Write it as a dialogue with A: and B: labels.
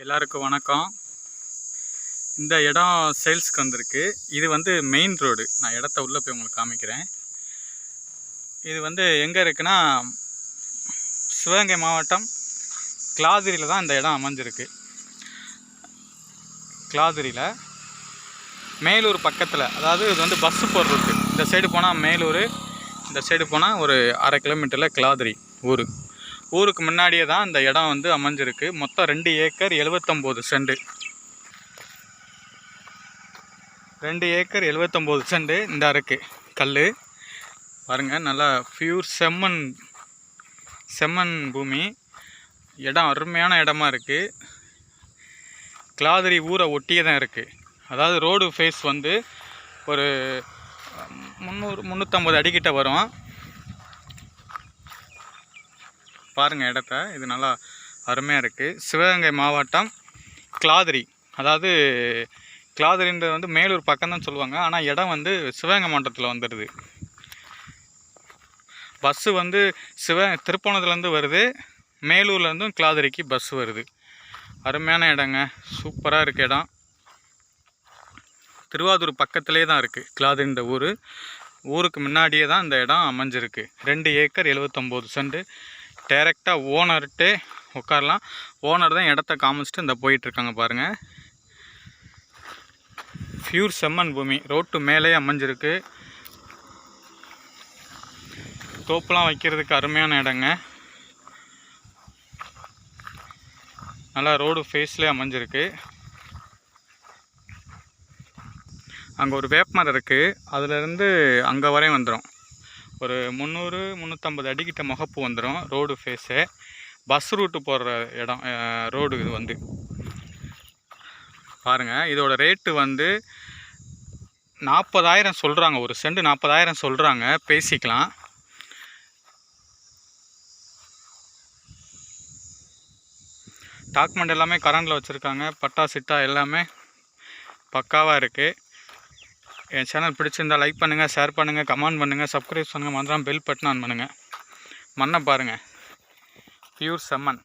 A: எல்லாருக்கும் வணக்கம். இந்த இடம் சேல்ஸ்க்கு வந்திருக்கு. இது வந்து மெயின் ரோடு. நான் இடத்த உள்ளே போய் உங்களுக்கு காமிக்கிறேன். இது வந்து எங்கே இருக்குன்னா, சிவகங்கை மாவட்டம் கிளாதிரியில் தான் இந்த இடம் அமைஞ்சிருக்கு. கிளாதிரியில் மேலூர் பக்கத்தில், அதாவது இது வந்து பஸ்ஸு போகிற ரூட்டு. இந்த சைடு போனால் மேலூர், இந்த சைடு போனால் ஒரு 1/2 கிலோமீட்டரில் கிளாதிரி ஊர். ஊருக்கு முன்னாடியே தான் இந்த இடம் வந்து அமைஞ்சிருக்கு. மொத்தம் 2 ஏக்கர் 79 சென்ட். 2 ஏக்கர் 79 சென்ட் இந்த இருக்குது. கல் பாருங்கள், நல்லா பியூர் செம்மண் பூமி. இடம் அருமையான இடமா இருக்குது. கிளாதிரி ஊரை ஒட்டியே தான் இருக்குது. அதாவது ரோடு ஃபேஸ் வந்து ஒரு 300-350 அடிக்கிட்ட வரும். பாருங்கள் இடத்த, இது நல்லா அருமையாக இருக்குது. சிவகங்கை மாவட்டம் கிளாதிரி, அதாவது கிளாதிரின்றது வந்து மேலூர் பக்கம்தான் சொல்லுவாங்க. ஆனால் இடம் வந்து சிவகங்கை மாவட்டத்தில் வந்துடுது. பஸ்ஸு வந்து திருப்போணத்துலேருந்து வருது, மேலூர்லேருந்தும் கிளாதிரிக்கு பஸ் வருது. அருமையான இடங்க, சூப்பராக இருக்குது இடம். திருவாரூர் பக்கத்துலேயே தான் இருக்குது கிளாதிரின்ற ஊர். ஊருக்கு முன்னாடியே தான் இந்த இடம் அமைஞ்சிருக்கு. 2 ஏக்கர் 79 சென்ட். டைரெக்டாக ஓனர்கிட்டே உட்காரலாம். ஓனர் தான் இடத்த காமிச்சிட்டு இந்த போயிட்டுருக்காங்க பாருங்கள். பியூர் செம்மண் பூமி, ரோட்டு மேலே அமைஞ்சிருக்கு. தோப்புலாம் வைக்கிறதுக்கு அருமையான இடங்க. நல்லா ரோடு ஃபேஸ்லேயே அமைஞ்சிருக்கு. அங்கே ஒரு வேப்பமரம் இருக்குது, அதிலேருந்து அங்கே வரையும் வந்துடும். ஒரு 300-350 அடிக்கிட்ட முகப்பு வந்துடும். ரோடு ஃபேஸு பஸ் ரூட்டு போடுற இடம், ரோடு இது வந்து பாருங்கள். இதோட ரேட்டு வந்து 40,000 சொல்கிறாங்க. ஒரு சென்ட் 40,000 சொல்கிறாங்க. பேசிக்கலாம். டாக்குமெண்ட் எல்லாமே கரண்டில் வச்சுருக்காங்க. பட்டா சிட்டா எல்லாமே பக்காவாக இருக்குது. என் சேனல் பிடிச்சிருந்தால் லைக் பண்ணுங்கள், ஷேர் பண்ணுங்கள், கமெண்ட் பண்ணுங்கள், சப்ஸ்கிரைப் பண்ணுங்கள், மறந்துடாம பெல் பட்டன் ஆன் பண்ணுங்கள். மண்ணை பாருங்கள், பியூர் செம்மண்.